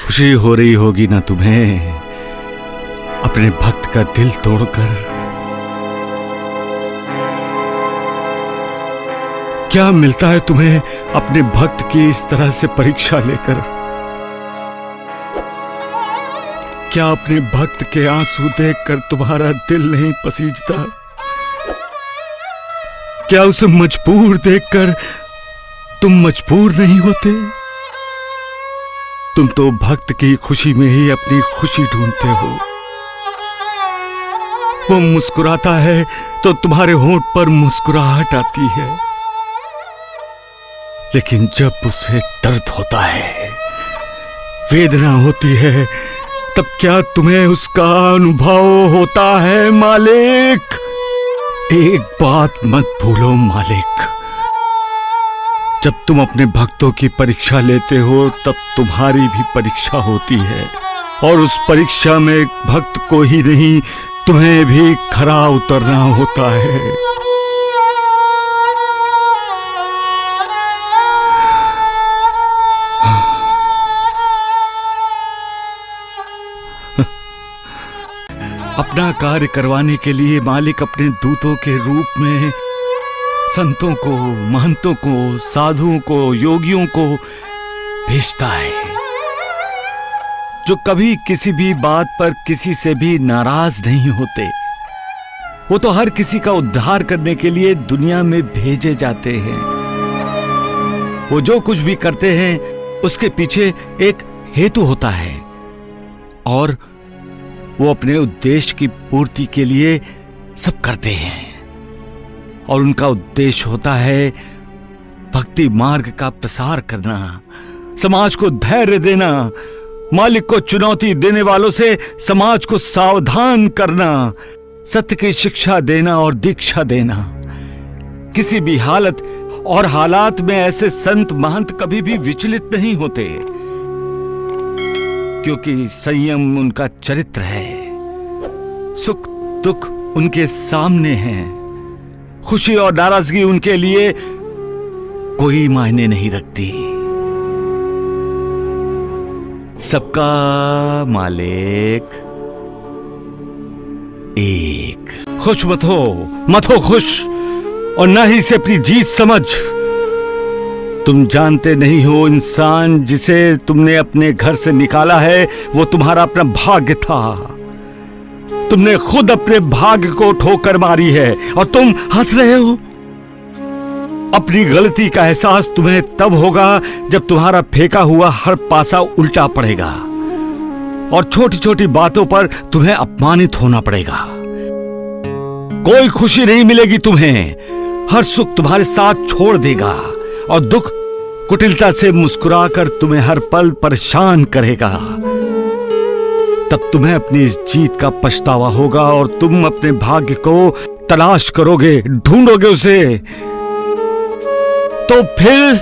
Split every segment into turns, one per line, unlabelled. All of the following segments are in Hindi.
खुशी हो रही होगी ना तुम्हें अपने भक्त का दिल तोड़कर। क्या मिलता है तुम्हें अपने भक्त की इस तरह से परीक्षा लेकर? क्या अपने भक्त के आंसू देखकर तुम्हारा दिल नहीं पसीजता? क्या उसे मजबूर देखकर तुम मजबूर नहीं होते? तुम तो भक्त की खुशी में ही अपनी खुशी ढूंढते हो। वो मुस्कुराता है तो तुम्हारे होंठ पर मुस्कुराहट आती है, लेकिन जब उसे दर्द होता है, वेदना होती है, तब क्या तुम्हें उसका अनुभव होता है मालिक? एक बात मत भूलो मालिक, जब तुम अपने भक्तों की परीक्षा लेते हो तब तुम्हारी भी परीक्षा होती है, और उस परीक्षा में भक्त को ही नहीं तुम्हें भी खरा उतरना होता है। अपना कार्य करवाने के लिए मालिक अपने दूतों के रूप में संतों को, महंतों को, साधुओं को, योगियों को भेजता है, जो कभी किसी भी बात पर किसी से भी नाराज नहीं होते। वो तो हर किसी का उद्धार करने के लिए दुनिया में भेजे जाते हैं। वो जो कुछ भी करते हैं उसके पीछे एक हेतु होता है, और वो अपने उद्देश्य की पूर्ति के लिए सब करते हैं, और उनका उद्देश्य होता है भक्ति मार्ग का प्रसार करना, समाज को धैर्य देना, मालिक को चुनौती देने वालों से समाज को सावधान करना, सत्य की शिक्षा देना और दीक्षा देना। किसी भी हालत और हालात में ऐसे संत महंत कभी भी विचलित नहीं होते, क्योंकि संयम उनका चरित्र है। सुख दुख उनके सामने हैं, खुशी और नाराजगी उनके लिए कोई मायने नहीं रखती। सबका मालिक एक। खुश मत हो खुश, और ना ही इसे अपनी जीत समझ। तुम जानते नहीं हो इंसान जिसे तुमने अपने घर से निकाला है वो तुम्हारा अपना भाग्य था। तुमने खुद अपने भाग्य को ठोकर मारी है और तुम हंस रहे हो। अपनी गलती का एहसास तुम्हें तब होगा जब तुम्हारा फेंका हुआ हर पासा उल्टा पड़ेगा और छोटी छोटी बातों पर तुम्हें अपमानित होना पड़ेगा। कोई खुशी नहीं मिलेगी तुम्हें, हर सुख तुम्हारे साथ छोड़ देगा और दुख कुटिलता से मुस्कुराकर तुम्हें हर पल परेशान करेगा। तब तुम्हें अपनी इस जीत का पछतावा होगा और तुम अपने भाग्य को तलाश करोगे, ढूंढोगे उसे। तो फिर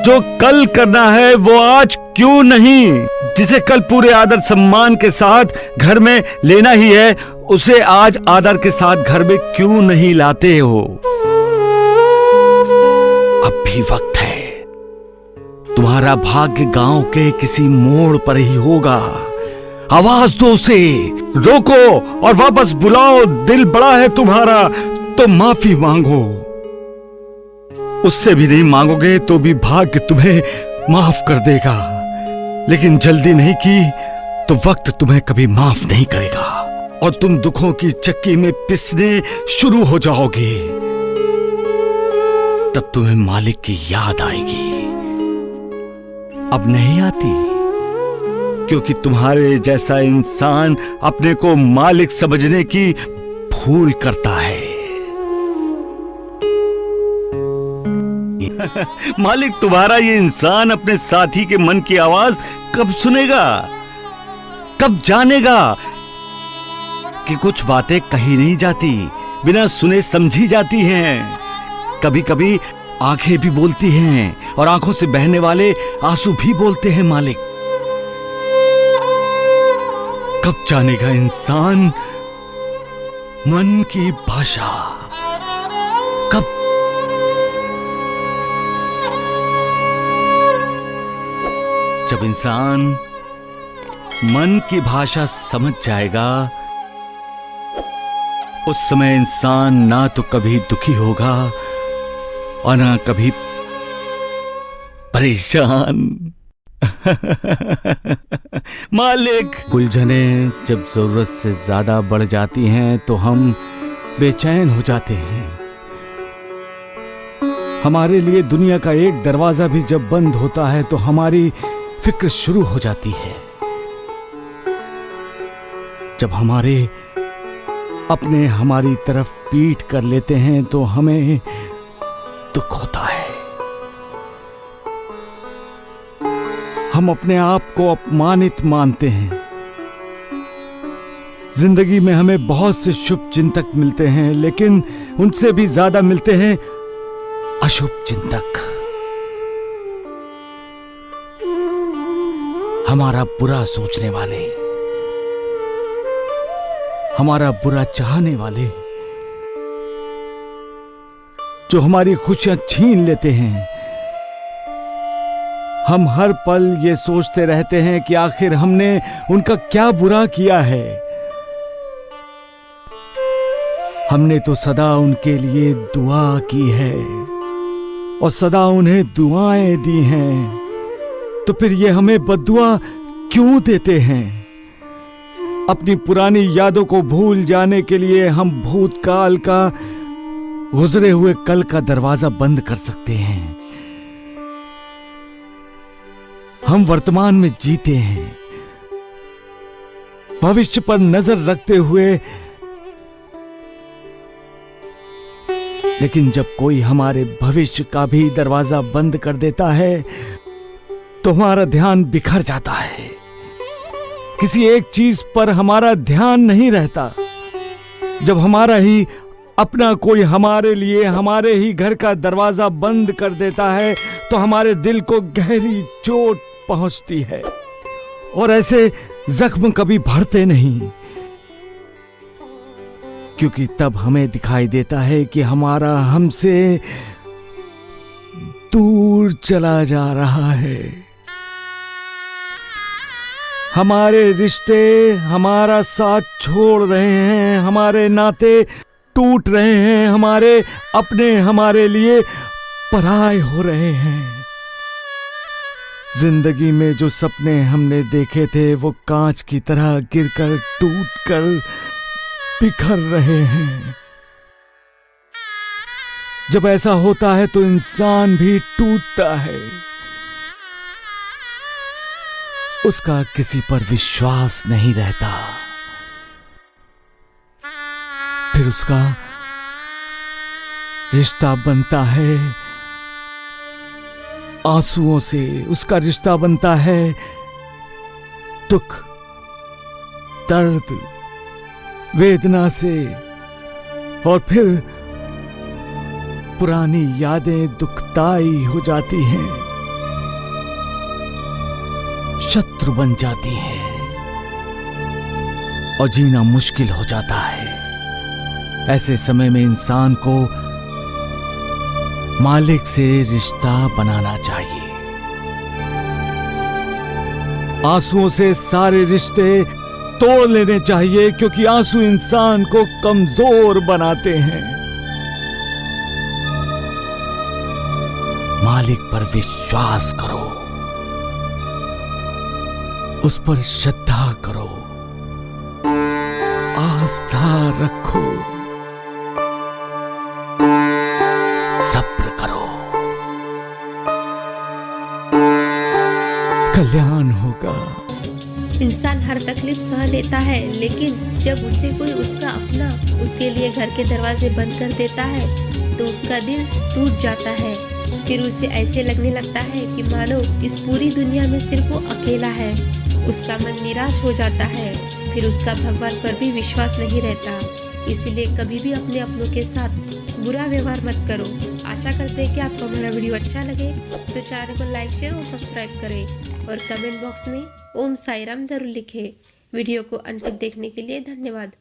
जो कल करना है वो आज क्यों नहीं? जिसे कल पूरे आदर सम्मान के साथ घर में लेना ही है, उसे आज आदर के साथ घर में क्यों नहीं लाते हो? अब भी वक्त है। तुम्हारा भाग्य गांव के किसी मोड़ पर ही होगा। आवाज दो उसे, रोको और वापस बुलाओ। दिल बड़ा है तुम्हारा तो माफी मांगो। उससे भी नहीं मांगोगे तो भी भाग्य तुम्हें माफ कर देगा, लेकिन जल्दी नहीं की तो वक्त तुम्हें कभी माफ नहीं करेगा और तुम दुखों की चक्की में पिसने शुरू हो जाओगे। तब तुम्हें मालिक की याद आएगी। अब नहीं आती, क्योंकि तुम्हारे जैसा इंसान अपने को मालिक समझने की भूल करता है। मालिक तुम्हारा ये इंसान अपने साथी के मन की आवाज कब सुनेगा, कब जानेगा कि कुछ बातें कही नहीं जाती, बिना सुने समझी जाती हैं। कभी कभी आंखें भी बोलती हैं और आंखों से बहने वाले आंसू भी बोलते हैं मालिक। कब जानेगा इंसान मन की भाषा? कब? जब इंसान मन की भाषा समझ जाएगा, उस समय इंसान ना तो कभी दुखी होगा और ना कभी परेशान। मालिक, उलझने जब जरूरत से ज्यादा बढ़ जाती हैं तो हम बेचैन हो जाते हैं। हमारे लिए दुनिया का एक दरवाजा भी जब बंद होता है तो हमारी फिक्र शुरू हो जाती है। जब हमारे अपने हमारी तरफ पीठ कर लेते हैं तो हमें दुख होता है। हम अपने आप को अपमानित मानते हैं। जिंदगी में हमें बहुत से शुभ चिंतक मिलते हैं, लेकिन उनसे भी ज्यादा मिलते हैं अशुभ चिंतक। हमारा बुरा सोचने वाले, हमारा बुरा चाहने वाले, जो हमारी खुशियां छीन लेते हैं। हम हर पल ये सोचते रहते हैं कि आखिर हमने उनका क्या बुरा किया है। हमने तो सदा उनके लिए दुआ की है और सदा उन्हें दुआएं दी हैं, तो फिर ये हमें बद्दुआ क्यों देते हैं? अपनी पुरानी यादों को भूल जाने के लिए हम भूतकाल का, गुजरे हुए कल का दरवाजा बंद कर सकते हैं। हम वर्तमान में जीते हैं, भविष्य पर नजर रखते हुए, लेकिन जब कोई हमारे भविष्य का भी दरवाजा बंद कर देता है तो हमारा ध्यान बिखर जाता है। किसी एक चीज पर हमारा ध्यान नहीं रहता। जब हमारा ही अपना कोई हमारे लिए हमारे ही घर का दरवाजा बंद कर देता है तो हमारे दिल को गहरी चोट पहुंचती है और ऐसे जख्म कभी भरते नहीं, क्योंकि तब हमें दिखाई देता है कि हमारा हमसे दूर चला जा रहा है। हमारे रिश्ते हमारा साथ छोड़ रहे हैं, हमारे नाते टूट रहे हैं, हमारे अपने हमारे लिए पराए हो रहे हैं। जिंदगी में जो सपने हमने देखे थे वो कांच की तरह गिरकर टूटकर बिखर रहे हैं। जब ऐसा होता है तो इंसान भी टूटता है। उसका किसी पर विश्वास नहीं रहता। फिर उसका रिश्ता बनता है आंसुओं से, उसका रिश्ता बनता है दुख, दर्द, वेदना से, और फिर पुरानी यादें दुखदाई हो जाती हैं, शत्रु बन जाती हैं और जीना मुश्किल हो जाता है। ऐसे समय में इंसान को मालिक से रिश्ता बनाना चाहिए। आंसुओं से सारे रिश्ते तोड़ लेने चाहिए, क्योंकि आंसू इंसान को कमजोर बनाते हैं। मालिक पर विश्वास करो, उस पर श्रद्धा करो, आस्था रखो, सब्र करो, कल्याण होगा।
इंसान हर तकलीफ सह लेता है, लेकिन जब उसे कोई उसका अपना उसके लिए घर के दरवाजे बंद कर देता है तो उसका दिल टूट जाता है। फिर उसे ऐसे लगने लगता है कि मानो इस पूरी दुनिया में सिर्फ वो अकेला है। उसका मन निराश हो जाता है, फिर उसका भगवान पर भी विश्वास नहीं रहता। इसलिए कभी भी अपने अपनों के साथ बुरा व्यवहार मत करो। आशा करते हैं कि आपको हमारा वीडियो अच्छा लगे तो चैनल को लाइक, शेयर और सब्सक्राइब करें और कमेंट बॉक्स में ओम साईं राम जरूर लिखें। वीडियो को अंत तक देखने के लिए धन्यवाद।